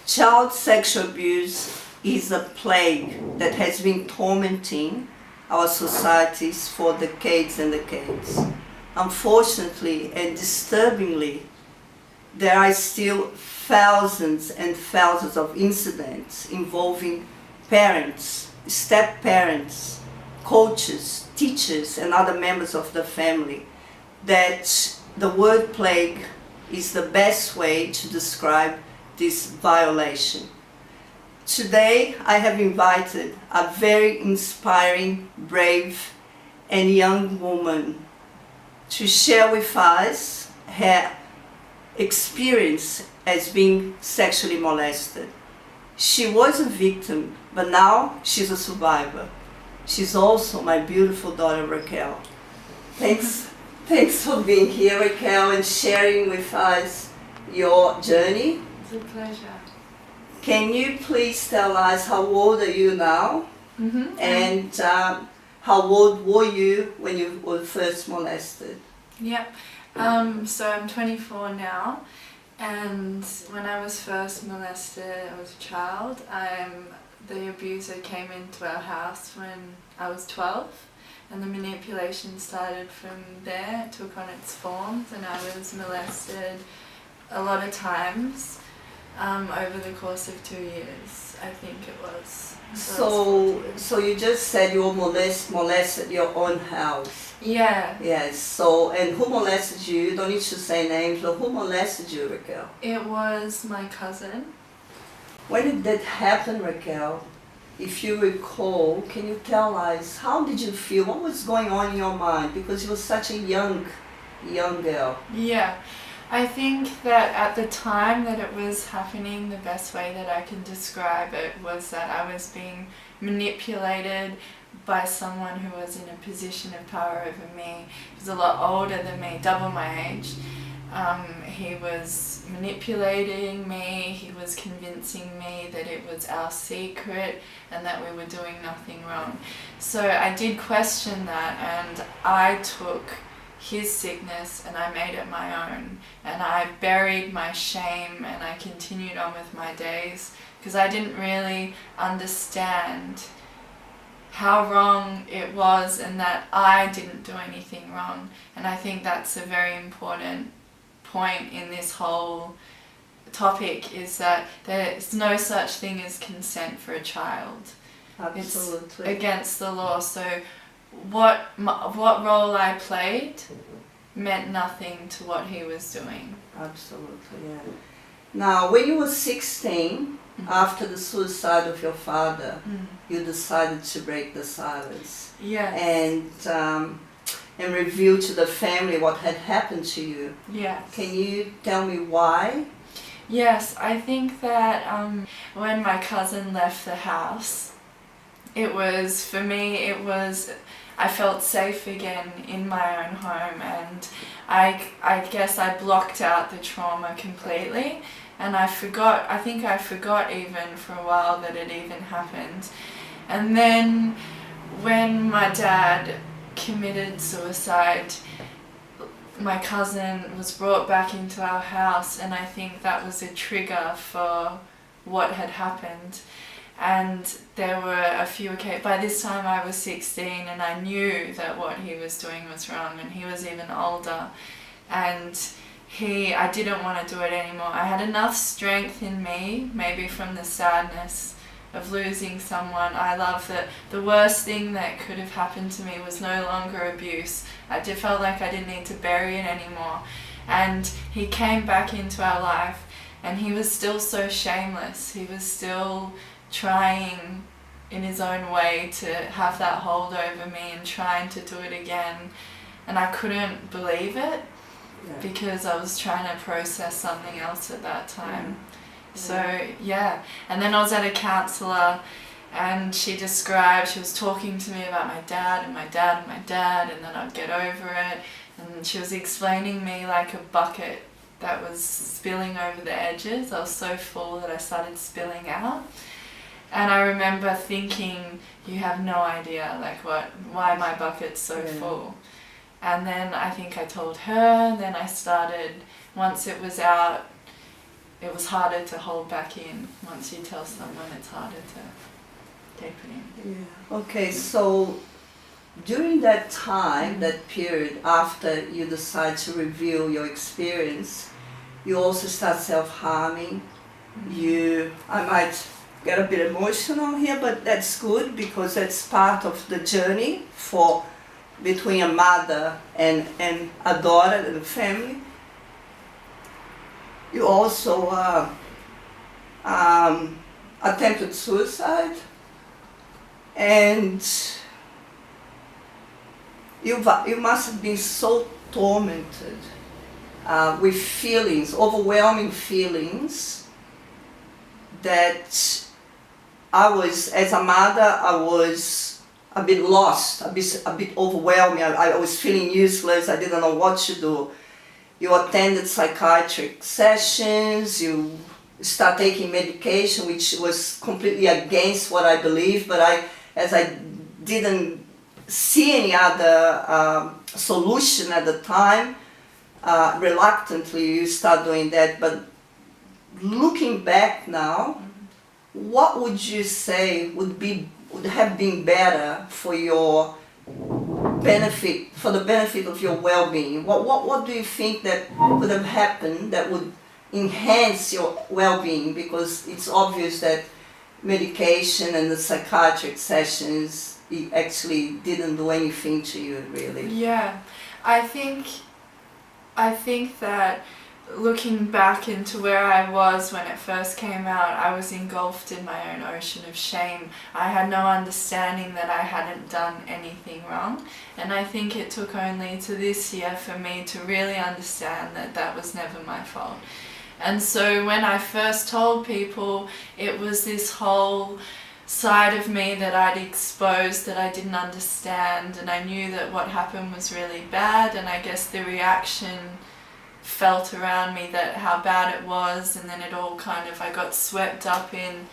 Child sexual abuse is a plague that has been tormenting our societies for decades and decades. Unfortunately and disturbingly, there are still thousands and thousands of incidents involving parents, step-parents, coaches, teachers, and other members of the family, that the word plague is the best way to describe this violation. Today, I have invited a very inspiring, brave, and young woman to share with us her experience as being sexually molested. She was a victim, but now she's a survivor. She's also my beautiful daughter, Raquel. Thanks for being here, Raquel, and sharing with us your journey. It's a pleasure. Can you please tell us how old are you now? And how old were you when you were first molested? Yep. So I'm 24 now, and when I was first molested, I was a child. The abuser came into our house when I was 12, and the manipulation started from there. It took on its forms, and I was molested a lot of times over the course of 2 years, I think it was. So you just said you were molested your own house. Yeah. Yes. So, and who molested you? You don't need to say names, but who molested you, Raquel? It was my cousin. When did that happen, Raquel? If you recall, can you tell us, how did you feel? What was going on in your mind? Because you were such a young girl. Yeah. I think that at the time that it was happening, the best way that I can describe it was that I was being manipulated by someone who was in a position of power over me. He was a lot older than me, double my age. He was manipulating me, he was convincing me that it was our secret and that we were doing nothing wrong. So I did question that, and I took his sickness and I made it my own, and I buried my shame and I continued on with my days because I didn't really understand how wrong it was and that I didn't do anything wrong. And I think that's a very important point in this whole topic, is that there's no such thing as consent for a child. Absolutely. It's against the law. So what role I played meant nothing to what he was doing. Absolutely, yeah. Now, when you were 16, after the suicide of your father, you decided to break the silence. Yes. And reveal to the family what had happened to you. Yes. Can you tell me why? Yes, I think that when my cousin left the house, for me, I felt safe again in my own home, and I guess I blocked out the trauma completely, and I think I forgot even for a while that it even happened. And then when my dad committed suicide, my cousin was brought back into our house, and I think that was a trigger for what had happened. And there were a few occasions. By this time I was 16 and I knew that what he was doing was wrong, and he was even older, and I didn't want to do it anymore. I had enough strength in me, maybe from the sadness of losing someone I love, that the worst thing that could have happened to me was no longer abuse. I just felt like I didn't need to bury it anymore. And he came back into our life, and he was still so shameless. He was still trying in his own way to have that hold over me and trying to do it again. And I couldn't believe it because I was trying to process something else at that time. So and then I was at a counsellor, and she was talking to me about my dad and my dad and my dad, and then I'd get over it, and she was explaining me like a bucket that was spilling over the edges. I was so full that I started spilling out, and I remember thinking, you have no idea why my bucket's so full. And then I think I told her, and then I started, once it was out, it was harder to hold back in. Once you tell someone, it's harder to take it in. Yeah. Okay, so during that time, that period after you decide to reveal your experience, you also start self-harming. I might get a bit emotional here, but that's good because that's part of the journey between a mother and a daughter and a family. You also attempted suicide, and you must have been so tormented with feelings, overwhelming feelings, that as a mother, I was a bit lost, a bit overwhelmed. I was feeling useless. I didn't know what to do. You attended psychiatric sessions, you start taking medication, which was completely against what I believed, but as I didn't see any other solution at the time, reluctantly you start doing that. But looking back now, what would you say would have been better for your benefit, for the benefit of your well-being? What do you think that would have happened that would enhance your well-being? Because it's obvious that medication and the psychiatric sessions, it actually didn't do anything to you, really. Yeah, I think that looking back into where I was when it first came out, I was engulfed in my own ocean of shame. I had no understanding that I hadn't done anything wrong, and I think it took only to this year for me to really understand that that was never my fault. And so when I first told people, it was this whole side of me that I'd exposed that I didn't understand, and I knew that what happened was really bad, and I guess the reaction felt around me that how bad it was, and then it all kind of, I got swept up in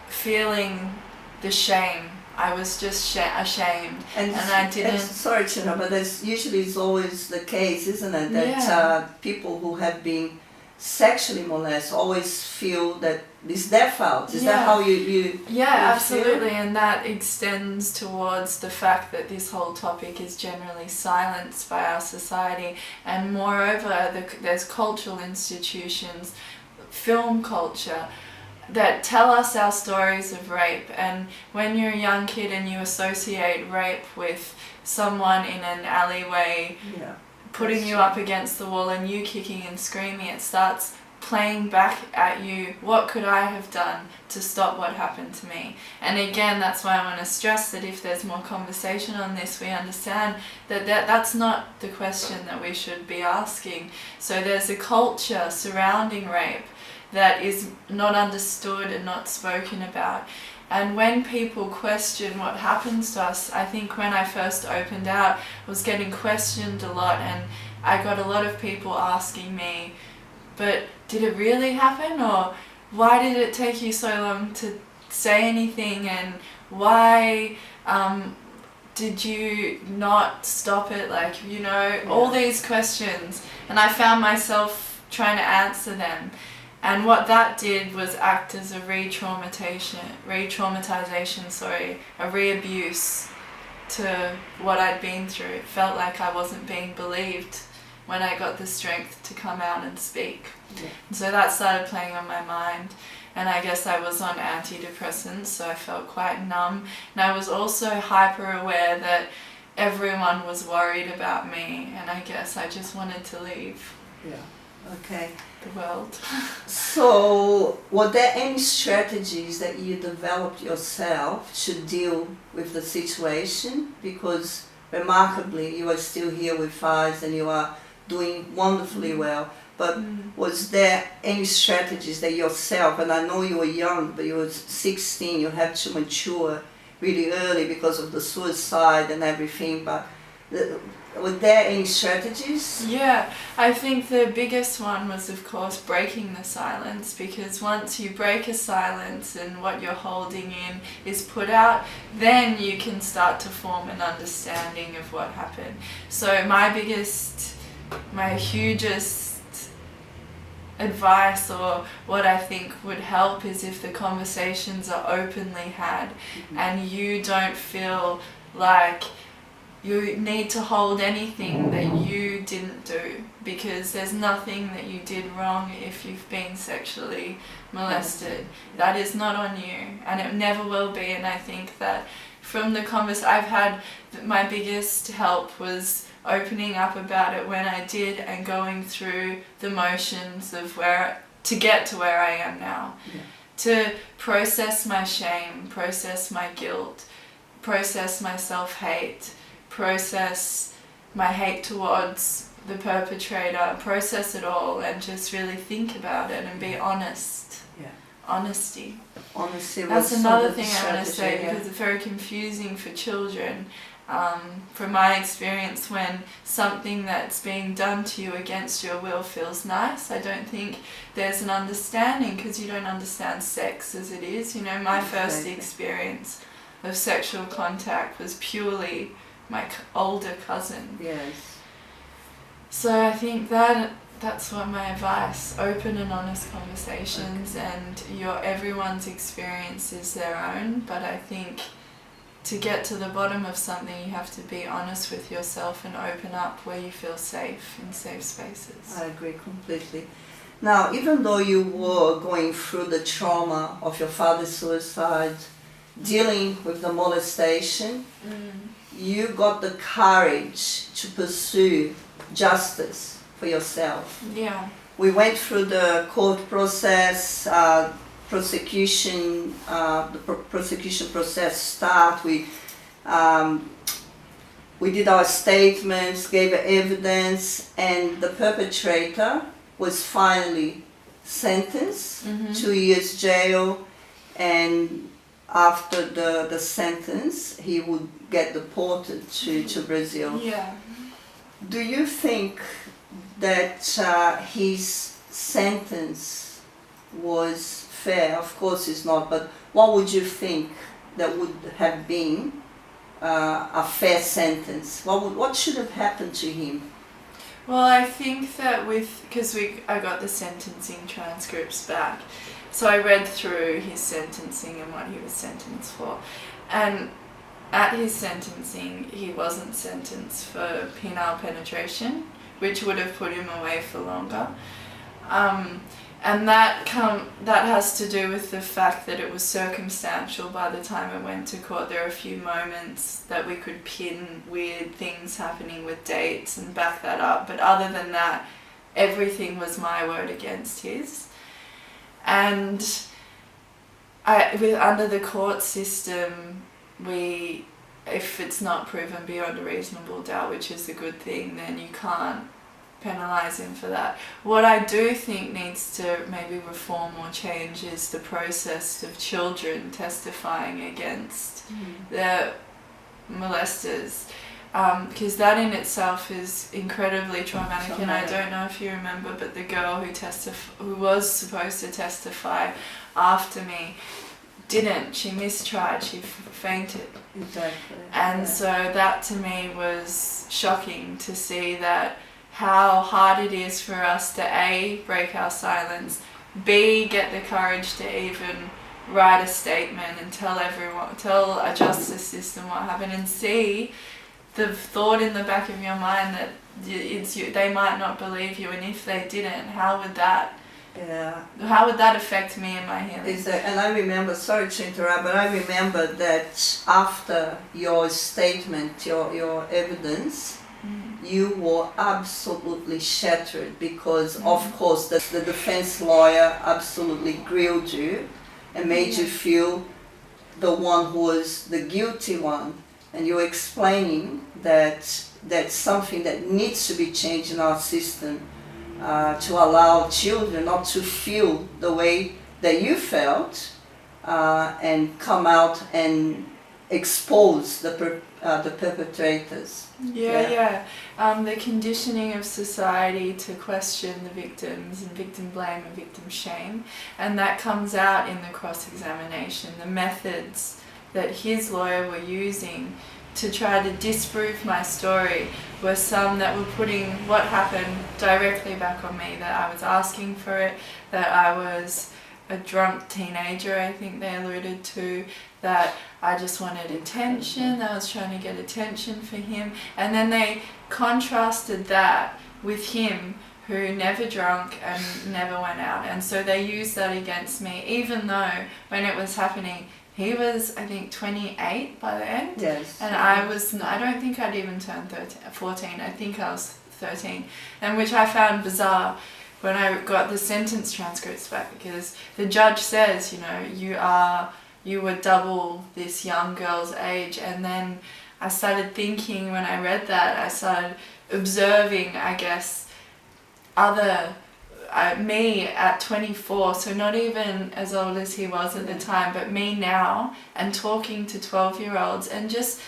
feeling the shame. I was just ashamed, and I didn't. Sorry to know, but that's usually is always the case, isn't it? That people who have been sexually molested always feel that it's their fault. Is that how you absolutely, feel? And that extends towards the fact that this whole topic is generally silenced by our society, and moreover there's cultural institutions, film culture, that tell us our stories of rape. And when you're a young kid and you associate rape with someone in an alleyway putting you up against the wall and you kicking and screaming, it starts playing back at you, what could I have done to stop what happened to me? And again, that's why I want to stress that if there's more conversation on this, we understand that that's not the question that we should be asking. So there's a culture surrounding rape that is not understood and not spoken about. And when people question what happens to us, I think when I first opened out, I was getting questioned a lot, and I got a lot of people asking me, but did it really happen? Or why did it take you so long to say anything? And why did you not stop it? All these questions. And I found myself trying to answer them. And what that did was act as a re-traumatization, a re-abuse to what I'd been through. It felt like I wasn't being believed when I got the strength to come out and speak. Yeah. And so that started playing on my mind. And I guess I was on antidepressants, so I felt quite numb. And I was also hyper aware that everyone was worried about me, and I guess I just wanted to leave. Yeah. Okay. The world. So, were there any strategies that you developed yourself to deal with the situation? Because remarkably, you are still here with us and you are doing wonderfully well. But was there any strategies that yourself, and I know you were young, but you were 16, you had to mature really early because of the suicide and everything, but were there any strategies? Yeah, I think the biggest one was, of course, breaking the silence, because once you break a silence and what you're holding in is put out, then you can start to form an understanding of what happened. So my hugest advice or what I think would help is if the conversations are openly had and you don't feel like you need to hold anything that you didn't do, because there's nothing that you did wrong if you've been sexually molested. That is not on you, and it never will be. And I think that from the I've had, my biggest help was opening up about it when I did and going through the motions of to get to where I am now. To process my shame, process my guilt, process my self-hate, process my hate towards the perpetrator, process it all and just really think about it and be honest. Honesty. That's another thing I want to say, because it's very confusing for children. From my experience, when something that's being done to you against your will feels nice, I don't think there's an understanding, because you don't understand sex as it is. You know, my first experience of sexual contact was purely my older cousin. Yes. So I think that's what my advice, open and honest conversations, and everyone's experience is their own, but I think to get to the bottom of something you have to be honest with yourself and open up where you feel safe, in safe spaces. I agree completely. Now, even though you were going through the trauma of your father's suicide, dealing with the molestation, you got the courage to pursue justice for yourself. Yeah. We went through the court process, prosecution, prosecution process start. We did our statements, gave evidence, and the perpetrator was finally sentenced, 2 years jail, and after the sentence, he would get deported to Brazil. Yeah. Do you think that his sentence was fair? Of course it's not, but what would you think that would have been a fair sentence? What should have happened to him? Well, I think that because I got the sentencing transcripts back, so I read through his sentencing and what he was sentenced for, and at his sentencing he wasn't sentenced for penile penetration, which would have put him away for longer, and that has to do with the fact that it was circumstantial. By the time it went to court, there are a few moments that we could pin weird things happening with dates and back that up, but other than that, everything was my word against his. And under the court system, if it's not proven beyond a reasonable doubt, which is a good thing, then you can't penalise him for that. What I do think needs to maybe reform or change is the process of children testifying against the molesters, because that in itself is incredibly traumatic. And I don't know if you remember, but the girl who was supposed to testify after me didn't. She mistried. She fainted. Exactly. And so that to me was shocking, to see that how hard it is for us to A, break our silence, B, get the courage to even write a statement and tell a justice system what happened, and C, the thought in the back of your mind that they might not believe you, and if they didn't, how would that affect me and my healing? Exactly. And I remember, sorry to interrupt, but I remember that after your statement, your evidence, you were absolutely shattered, because of course the defense lawyer absolutely grilled you and made you feel the one who was the guilty one, and you're explaining that that's something that needs to be changed in our system, to allow children not to feel the way that you felt, and come out and expose the perpetrators. The conditioning of society to question the victims, and victim blame and victim shame, and that comes out in the cross-examination. The methods that his lawyer were using to try to disprove my story were some that were putting what happened directly back on me, that I was asking for it, that I was a drunk teenager, I think they alluded to, that I just wanted attention, I was trying to get attention for him. And then they contrasted that with him who never drank and never went out. And so they used that against me, even though when it was happening, he was, I think, 28 by the end. Yes. And I don't think I'd even turned 14. I think I was 13. And which I found bizarre when I got the sentence transcripts back, because the judge says, you know, you were double this young girl's age. And then I started thinking, when I read that, I started observing, I guess, me at 24, so not even as old as he was at the time, but me now, and talking to 12-year-olds and just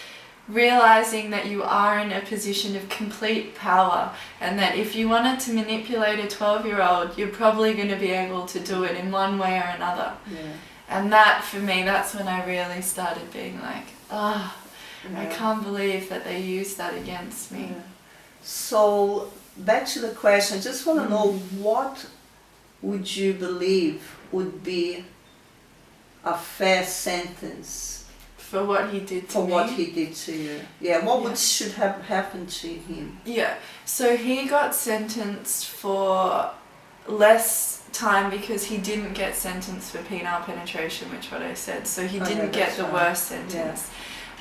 realizing that you are in a position of complete power, and that if you wanted to manipulate a 12-year-old, you're probably going to be able to do it in one way or another. Yeah. And that, for me, that's when I really started being like, I can't believe that they used that against me. Yeah. So, back to the question, I just want to know, what would you believe would be a fair sentence For what he did to for me? what he did to you? Yeah, what should have happened to him? Yeah, so he got sentenced for less time because he didn't get sentenced for penile penetration, which what I said, so he didn't get the worst sentence.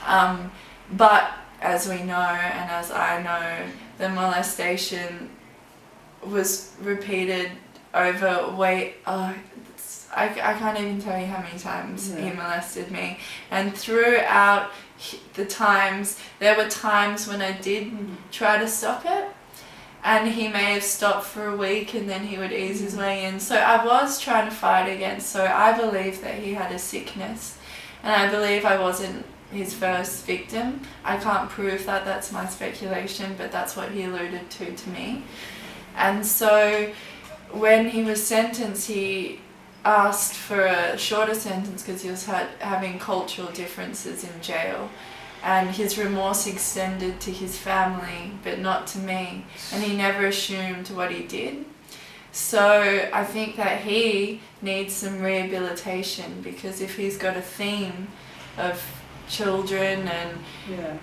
Yeah. But as we know, and as I know, the molestation was repeated over I can't even tell you how many times he molested me. And throughout the times, there were times when I did try to stop it, and he may have stopped for a week and then he would ease his way in. So I was trying to fight against, so I believe that he had a sickness, and I believe I wasn't his first victim. I can't prove that, that's my speculation, but that's what he alluded to me. And so when he was sentenced, he asked for a shorter sentence because he was having cultural differences in jail, and his remorse extended to his family but not to me, and he never assumed what he did. So I think that he needs some rehabilitation, because if he's got a theme of children and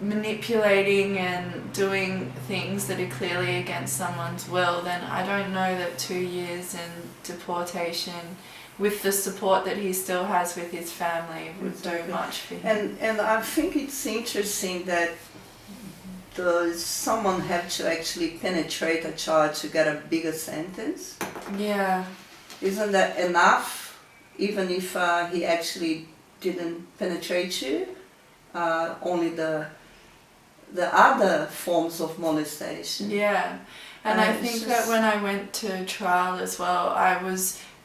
manipulating and doing things that are clearly against someone's will, then I don't know that 2 years in deportation, with the support that he still has with his family, would do much for him. And I think it's interesting that does someone have to actually penetrate a child to get a bigger sentence? Yeah. Isn't that enough, even if he actually didn't penetrate you? Only the other forms of molestation. Yeah, and I think that when I went to trial as well,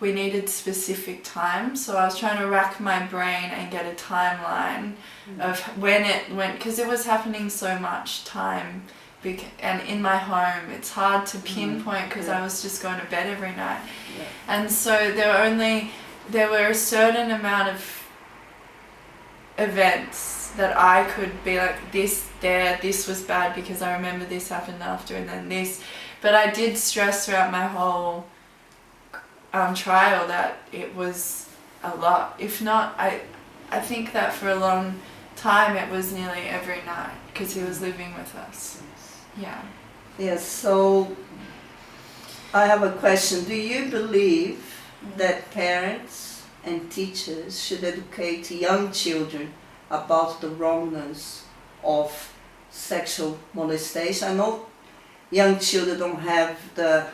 we needed specific time, so I was trying to rack my brain and get a timeline of when it went, because it was happening so much time, and in my home it's hard to pinpoint because I was just going to bed every night. And so there were a certain amount of events that I could be like, this was bad because I remember this happened after, and then this. But I did stress throughout my whole trial that it was a lot. If not, I think that for a long time it was nearly every night because he was living with us. Yeah. Yes, so I have a question. Do you believe that parents and teachers should educate young children about the wrongness of sexual molestation? I know young children don't have the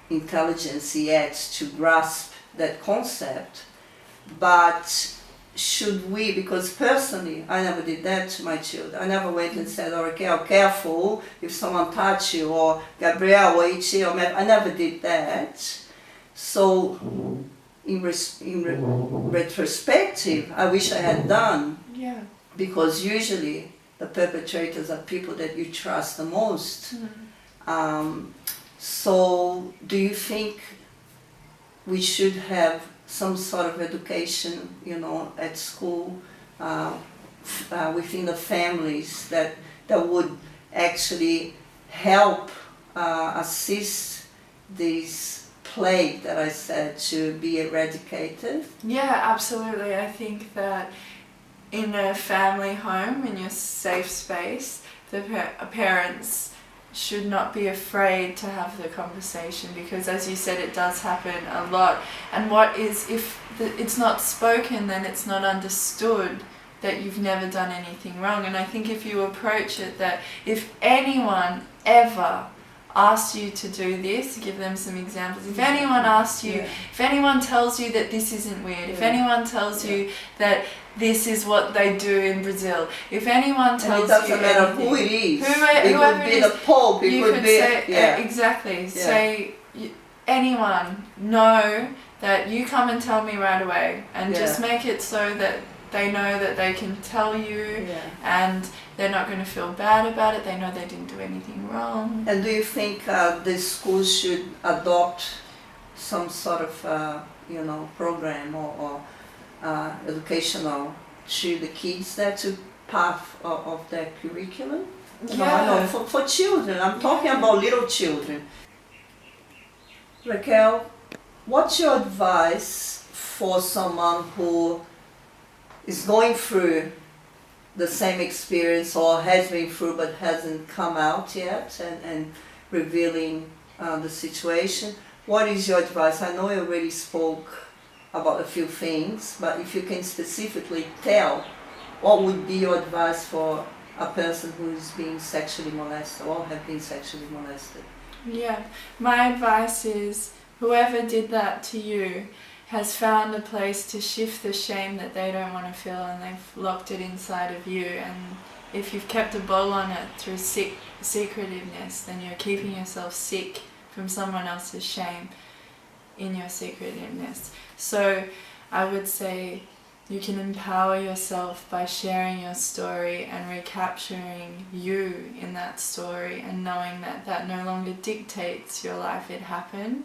intelligence yet to grasp that concept, but should we, because personally I never did that to my children. I never went and said, oh, Raquel, careful if someone touch you, or Gabriel, wait here, or I never did that. So in retrospective, I wish I had done. Yeah. Because usually the perpetrators are people that you trust the most. So do you think we should have some sort of education, at school within the families that would actually help assist this plague that I said to be eradicated? Yeah, absolutely. I think that in a family home, in your safe space, the parents should not be afraid to have the conversation, because as you said, it does happen a lot. And what is, if it's not spoken, then it's not understood that you've never done anything wrong. And I think if you approach it that if anyone ever asked you to do this, give them some examples. If anyone asks you, if anyone tells you that this isn't weird, if anyone tells you that this is what they do in Brazil, if anyone tells you, it doesn't matter who it is, it whoever could be the Pope, it could be exactly. Say anyone, know that you come and tell me right away, and just make it so that they know that they can tell you, and they're not going to feel bad about it. They know they didn't do anything wrong. And do you think the schools should adopt some sort of program or educational to the kids? That's a part of their curriculum? No, for children. I'm talking about little children. Raquel, what's your advice for someone who is going through the same experience or has been through but hasn't come out yet and revealing the situation? What is your advice? I know you already spoke about a few things, but if you can specifically tell, what would be your advice for a person who is being sexually molested or have been sexually molested? Yeah, my advice is whoever did that to you has found a place to shift the shame that they don't want to feel, and they've locked it inside of you. And if you've kept a bowl on it through secretiveness, then you're keeping yourself sick from someone else's shame in your secretiveness. So I would say you can empower yourself by sharing your story and recapturing you in that story, and knowing that that no longer dictates your life. It happened.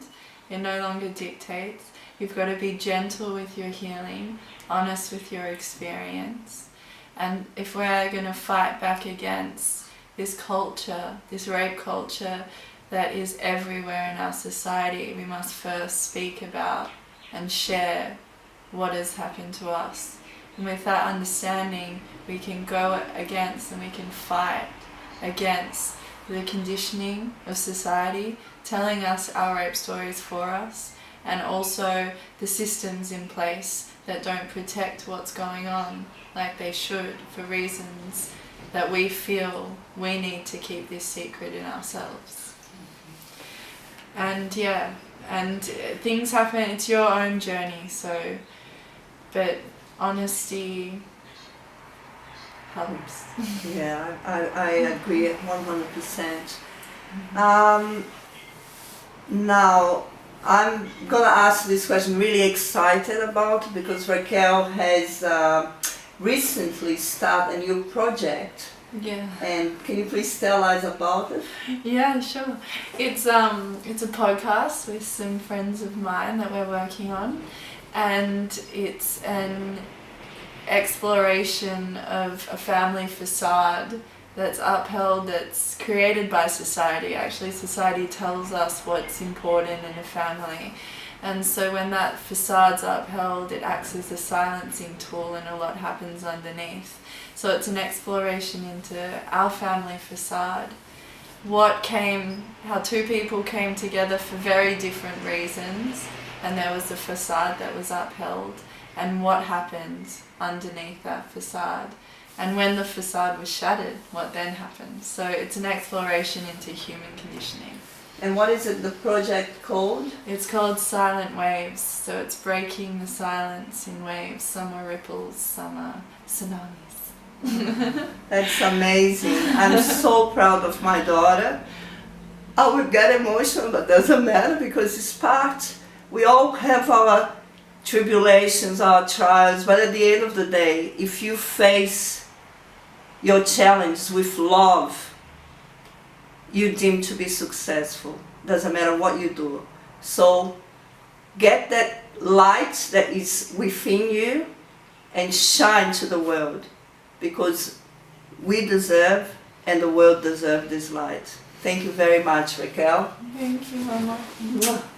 It no longer dictates. You've got to be gentle with your healing, honest with your experience. And if we're going to fight back against this culture, this rape culture that is everywhere in our society, we must first speak about and share what has happened to us. And with that understanding, we can go against and we can fight against the conditioning of society, telling us our rape stories for us, and also the systems in place that don't protect what's going on like they should, for reasons that we feel we need to keep this secret in ourselves. And things happen, it's your own journey, but honesty helps. Yeah, I agree 100%. Now, I'm gonna ask this question, really excited about, because Raquel has recently started a new project. Yeah. And can you please tell us about it? Yeah, sure. It's a podcast with some friends of mine that we're working on, and it's an exploration of a family facade that's upheld, that's created by society. Actually, society tells us what's important in a family. And so when that facade's upheld, it acts as a silencing tool, and a lot happens underneath. So it's an exploration into our family facade. How two people came together for very different reasons, and there was a facade that was upheld, and what happened underneath that facade. And when the facade was shattered, what then happened? So it's an exploration into human conditioning. And what is it, the project called? It's called Silent Waves. So it's breaking the silence in waves. Some are ripples, some are tsunamis. That's amazing. I'm so proud of my daughter. I would get emotional, but doesn't matter, because it's part. We all have our tribulations, our trials, but at the end of the day, if you face your challenge with love, you're deemed to be successful. Doesn't matter what you do. So get that light that is within you and shine to the world, because we deserve and the world deserves this light. Thank you very much, Raquel. Thank you, Mama. Mwah.